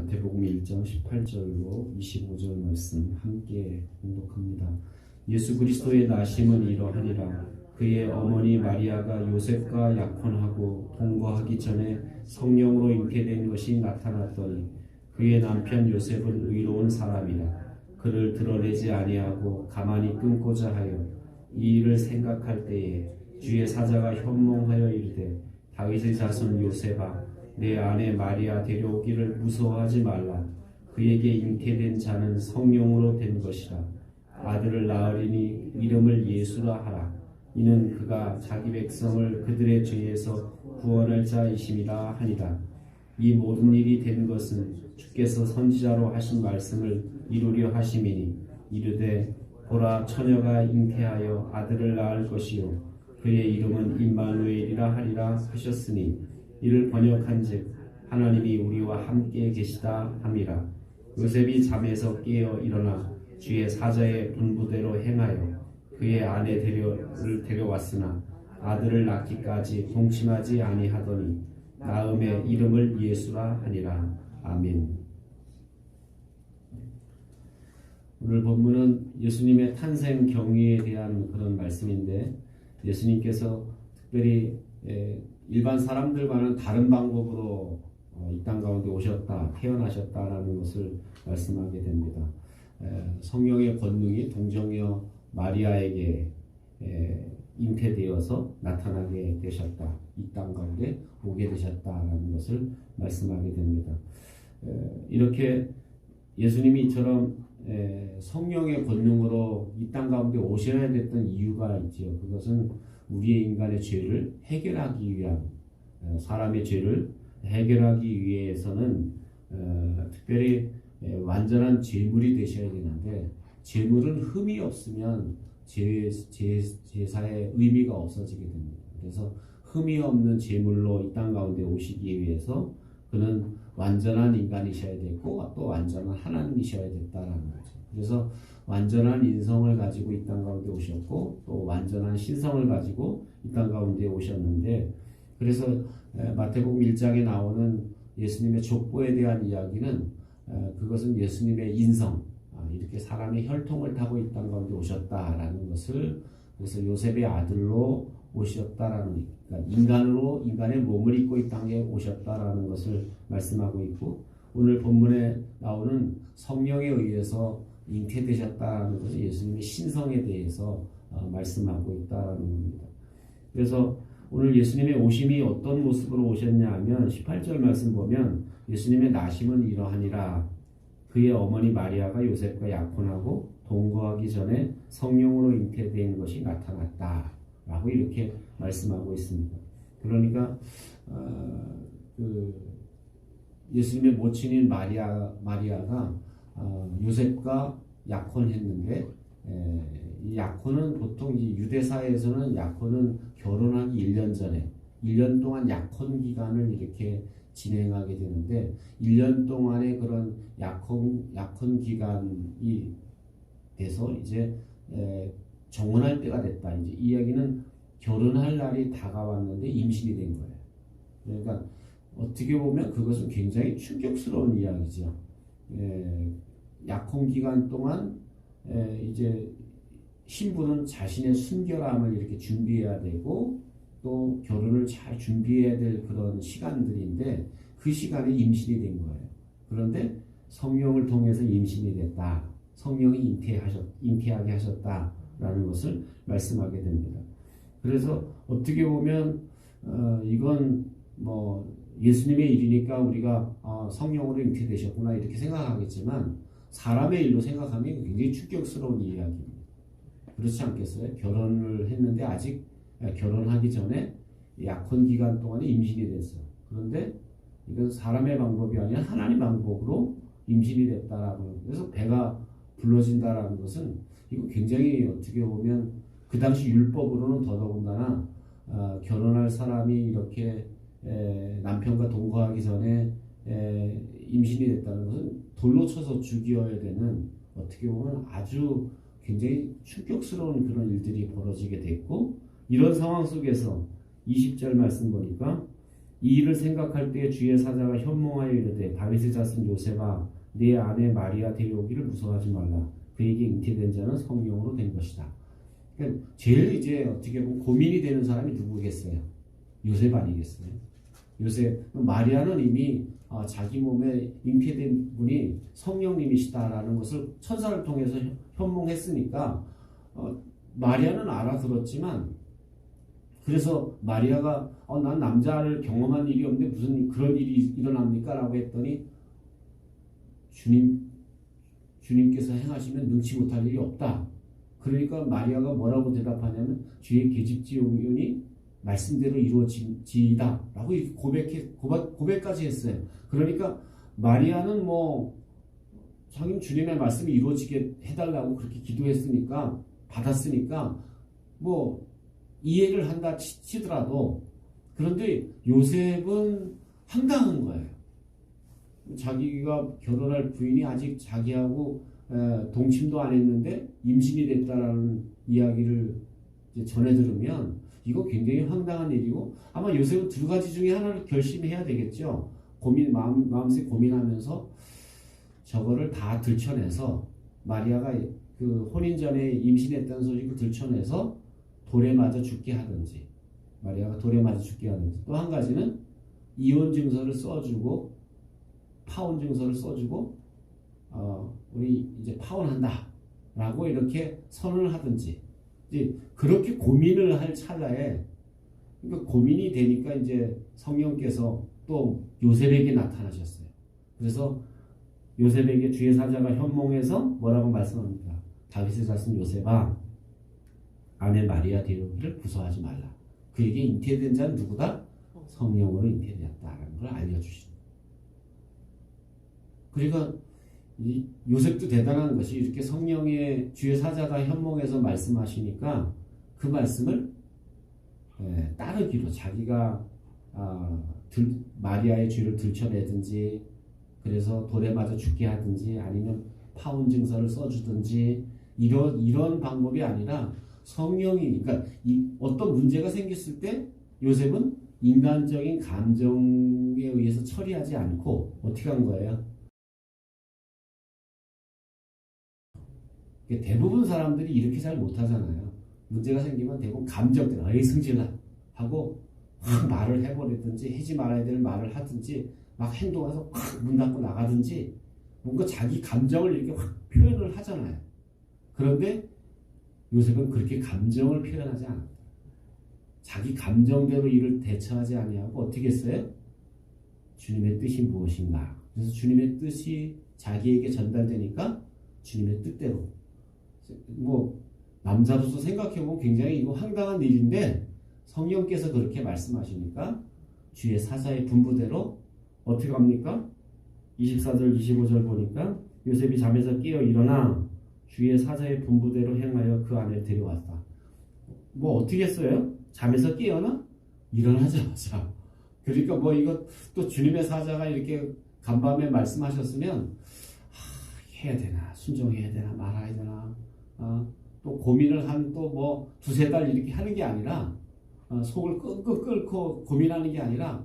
마태복음 1장 18절로 25절 말씀 함께 공독합니다. 예수 그리스도의 나심은 이러하니라. 그의 어머니 마리아가 요셉과 약혼하고 동거하기 전에 성령으로 잉태된 것이 나타났더니 그의 남편 요셉은 의로운 사람이라. 그를 드러내지 아니하고 가만히 끊고자 하여 이 일을 생각할 때에 주의 사자가 현몽하여 이르되 다윗의 자손 요셉아, 내 아내 마리아 데려오기를 무서워하지 말라. 그에게 잉태된 자는 성령으로 된 것이라. 아들을 낳으리니 이름을 예수라 하라. 이는 그가 자기 백성을 그들의 죄에서 구원할 자이심이라 하니라. 이 모든 일이 된 것은 주께서 선지자로 하신 말씀을 이루려 하심이니 이르되 보라, 처녀가 잉태하여 아들을 낳을 것이요 그의 이름은 임마누엘이라 하리라 하셨으니 이를 번역한즉 하나님이 우리와 함께 계시다 함이라. 요셉이 잠에서 깨어 일어나 주의 사자의 분부대로 행하여 그의 아내를 데려왔으나 아들을 낳기까지 동침하지 아니하더니 낳음에 이름을 예수라 하니라. 아멘. 오늘 본문은 예수님의 탄생 경위에 대한 그런 말씀인데, 예수님께서 특별히 일반 사람들과는 다른 방법으로 이 땅 가운데 오셨다, 태어나셨다라는 것을 말씀하게 됩니다. 성령의 권능이 동정녀 마리아에게 잉태되어서 나타나게 되셨다, 이 땅 가운데 오게 되셨다라는 것을 말씀하게 됩니다. 이렇게 예수님이 이처럼 성령의 권능으로 이 땅 가운데 오셔야 됐던 이유가 있지요. 그것은 우리의 인간의 죄를 해결하기 위한, 사람의 죄를 해결하기 위해서는 특별히 완전한 제물이 되셔야 되는데, 제물은 흠이 없으면 제사의 의미가 없어지게 됩니다. 그래서 흠이 없는 제물로 이 땅 가운데 오시기 위해서 그는 완전한 인간이셔야 됐고 또 완전한 하나님이셔야 됐다라는 거죠. 그래서 완전한 인성을 가지고 이 땅 가운데 오셨고 또 완전한 신성을 가지고 이 땅 가운데 오셨는데, 그래서 마태복음 1장에 나오는 예수님의 족보에 대한 이야기는 그것은 예수님의 인성, 이렇게 사람의 혈통을 타고 이 땅 가운데 오셨다라는 것을, 그래서 요셉의 아들로 오셨다라는, 그러니까 인간의 몸을 입고 이 땅에 오셨다라는 것을 말씀하고 있고, 오늘 본문에 나오는 성령에 의해서 잉태되셨다라는 것은 예수님의 신성에 대해서 말씀하고 있다라는 겁니다. 그래서 오늘 예수님의 오심이 어떤 모습으로 오셨냐 하면 18절 말씀 보면 예수님의 나심은 이러하니라. 그의 어머니 마리아가 요셉과 약혼하고 동거하기 전에 성령으로 잉태된 것이 나타났다 라고 이렇게 말씀하고 있습니다. 그러니까 예수님의 모친인 마리아가 요셉과 약혼했는데, 이 약혼은 보통 이 유대사회에서는 약혼은 결혼하기 1년 전에 1년 동안 약혼 기간을 이렇게 진행하게 되는데, 1년 동안의 그런 약혼 기간이 돼서 이제 정혼할 때가 됐다. 이제 이 이야기는 결혼할 날이 다가왔는데 임신이 된 거예요. 그러니까 어떻게 보면 그것은 굉장히 충격스러운 이야기죠. 약혼 기간 동안 이제 신부는 자신의 순결함을 이렇게 준비해야 되고 또 결혼을 잘 준비해야 될 그런 시간들인데, 그 시간에 임신이 된 거예요. 그런데 성령을 통해서 임신이 됐다, 성령이 잉태하게 하셨다라는 것을 말씀하게 됩니다. 그래서 어떻게 보면 이건 뭐 예수님의 일이니까 우리가 성령으로 잉태되셨구나 이렇게 생각하겠지만, 사람의 일로 생각하면 굉장히 충격스러운 이야기입니다. 그렇지 않겠어요? 결혼을 했는데 아직 결혼하기 전에 약혼 기간 동안에 임신이 됐어요. 그런데 이건 사람의 방법이 아니라 하나님 방법으로 임신이 됐다라고. 그래서 배가 불러진다라는 것은 이거 굉장히 어떻게 보면 그 당시 율법으로는 더더군다나 결혼할 사람이 이렇게 남편과 동거하기 전에 임신이 됐다는 것은 돌로 쳐서 죽여야 되는, 어떻게 보면 아주 굉장히 충격스러운 그런 일들이 벌어지게 됐고, 이런 상황 속에서 20절 말씀 보니까 이 일을 생각할 때 주의 사자가 현몽하여 이르되 다윗의 자손 요셉아 내 아내 마리아 데려오기를 무서워하지 말라. 그에게 잉태된 자는 성령으로 된 것이다. 그러니까 제일 이제 어떻게 보면 고민이 되는 사람이 누구겠어요? 요셉 아니겠어요? 요셉. 마리아는 이미 자기 몸에 잉태된 분이 성령님이시다라는 것을 천사를 통해서 현몽했으니까 마리아는 알아들었지만, 그래서 마리아가 난 남자를 경험한 일이 없는데 무슨 그런 일이 일어납니까? 라고 했더니 주님께서 행하시면 능치 못할 일이 없다. 그러니까 마리아가 뭐라고 대답하냐면 주의 계집지용이 말씀대로 이루어지이다 라고 고백까지 했어요. 그러니까 마리아는 자기 주님의 말씀이 이루어지게 해달라고 그렇게 기도했으니까, 받았으니까 이해를 한다 치더라도, 그런데 요셉은 황당한 거예요. 자기가 결혼할 부인이 아직 자기하고 동침도 안 했는데 임신이 됐다라는 이야기를 이제 전해 들으면 이거 굉장히 황당한 일이고, 아마 요셉은 두 가지 중에 하나를 결심해야 되겠죠. 마음속에 고민하면서 저거를 다 들춰내서, 마리아가 그 혼인 전에 임신했다는 소식을 들춰내서 돌에 맞아 죽게 하든지, 마리아가 돌에 맞아 죽게 하든지, 또 한 가지는 이혼 증서를 써주고, 파혼 증서를 써주고, 우리 이제 파혼한다 라고 이렇게 선언을 하든지, 이제 그렇게 고민을 할 찰나에, 그러니까 고민이 되니까 이제 성령께서 또 요셉에게 나타나셨어요. 그래서 요셉에게 주의 사자가 현몽해서 뭐라고 말씀합니까? 다윗의 자손 요셉아 아내 마리아 데려오기를 무서워하지 말라. 그에게 잉태된 자는 누구다? 성령으로 잉태되었다라는 걸 알려주십니다. 그러니까 이 요셉도 대단한 것이, 이렇게 성령의 주의 사자가 현몽해서 말씀하시니까 그 말씀을 따르기로, 자기가 마리아의 죄를 들춰내든지, 그래서 돌에 맞아 죽게 하든지, 아니면 파혼 증서를 써주든지, 이런 방법이 아니라 성령이, 그러니까 어떤 문제가 생겼을 때 요셉은 인간적인 감정에 의해서 처리하지 않고 어떻게 한 거예요? 대부분 사람들이 이렇게 잘 못하잖아요. 문제가 생기면 대부분 감정대로 에이 승질나 하고 막 말을 해버리든지, 하지 말아야 될 말을 하든지, 막 행동해서 확 문 닫고 나가든지, 뭔가 자기 감정을 이렇게 확 표현을 하잖아요. 그런데 요셉은 그렇게 감정을 표현하지 않았다. 자기 감정대로 일을 대처하지 아니하고 어떻게 했어요? 주님의 뜻이 무엇인가? 그래서 주님의 뜻이 자기에게 전달되니까 주님의 뜻대로, 남자로서 생각해보면 굉장히 이거 황당한 일인데, 성령께서 그렇게 말씀하시니까 주의 사자의 분부대로 어떻게 합니까? 24절 25절 보니까 요셉이 잠에서 깨어 일어나 주의 사자의 분부대로 행하여 그 아내를 데려왔다. 어떻게 했어요? 잠에서 깨어나? 일어나자마자. 그러니까 이거 또 주님의 사자가 이렇게 간밤에 말씀하셨으면 해야 되나, 순종해야 되나, 말아야 되나, 또 고민을 한 또 두세 달 이렇게 하는 게 아니라, 속을 끙끙 끓고 고민하는 게 아니라,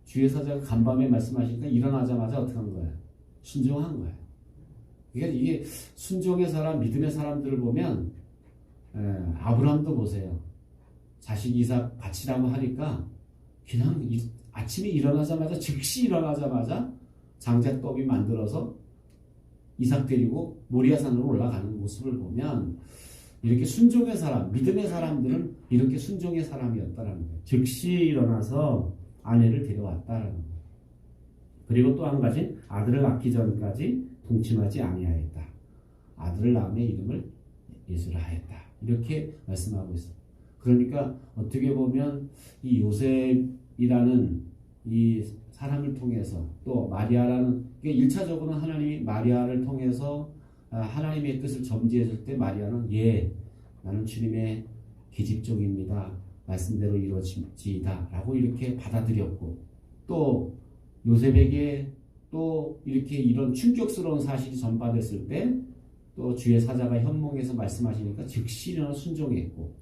주의 사자가 간밤에 말씀하시니까 일어나자마자 어떻게 한 거예요? 순종한 거예요. 그러니까 이게 순종의 사람, 믿음의 사람들을 보면, 아브라함도 보세요. 자식 이삭 바치라고 하니까 그냥 아침에 일어나자마자, 즉시 일어나자마자 장작더미 만들어서 이삭 데리고 모리아산으로 올라가는 모습을 보면, 이렇게 순종의 사람, 믿음의 사람들은 이렇게 순종의 사람이었다라는 거예요. 즉시 일어나서 아내를 데려왔다라는 거예요. 그리고 또 한 가지, 아들을 낳기 전까지 동침하지 아니하였다. 아들을 낳음에 이름을 예수라 하였다. 이렇게 말씀하고 있어요. 그러니까 어떻게 보면 이 요셉이라는 이 사람을 통해서, 또 마리아라는, 1차적으로는 하나님이 마리아를 통해서 하나님의 뜻을 점지했을 때 마리아는 나는 주님의 계집종입니다. 말씀대로 이루어지이다 라고 이렇게 받아들였고, 또 요셉에게 또 이렇게 이런 충격스러운 사실이 전파됐을 때 또 주의 사자가 현몽에서 말씀하시니까 즉시 일어나 순종했고,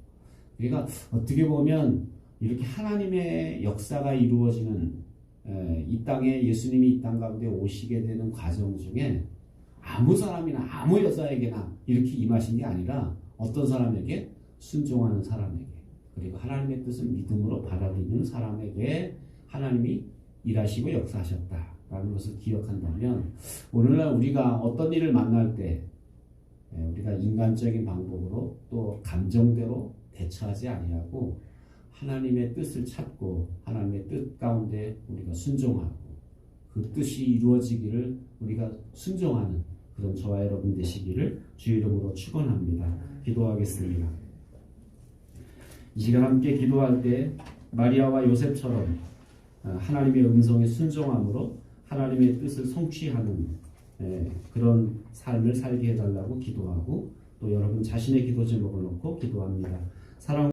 그러니까 어떻게 보면 이렇게 하나님의 역사가 이루어지는 이 땅에 예수님이 이 땅 가운데 오시게 되는 과정 중에 아무 사람이나 아무 여자에게나 이렇게 임하신 게 아니라 어떤 사람에게? 순종하는 사람에게, 그리고 하나님의 뜻을 믿음으로 받아들이는 사람에게 하나님이 일하시고 역사하셨다라는 것을 기억한다면 오늘날 우리가 어떤 일을 만날 때 우리가 인간적인 방법으로 또 감정대로 대처하지 아니하고 하나님의 뜻을 찾고 하나님의 뜻 가운데 우리가 순종하고 그 뜻이 이루어지기를 우리가 순종하는 그런 저와 여러분 되시기를 주의 이름으로 축원합니다. 기도하겠습니다. 이 시간 함께 기도할 때 마리아와 요셉처럼 하나님의 음성에 순종함으로 하나님의 뜻을 성취하는 그런 삶을 살게 해달라고 기도하고 또 여러분 자신의 기도 제목을 놓고 기도합니다. 사랑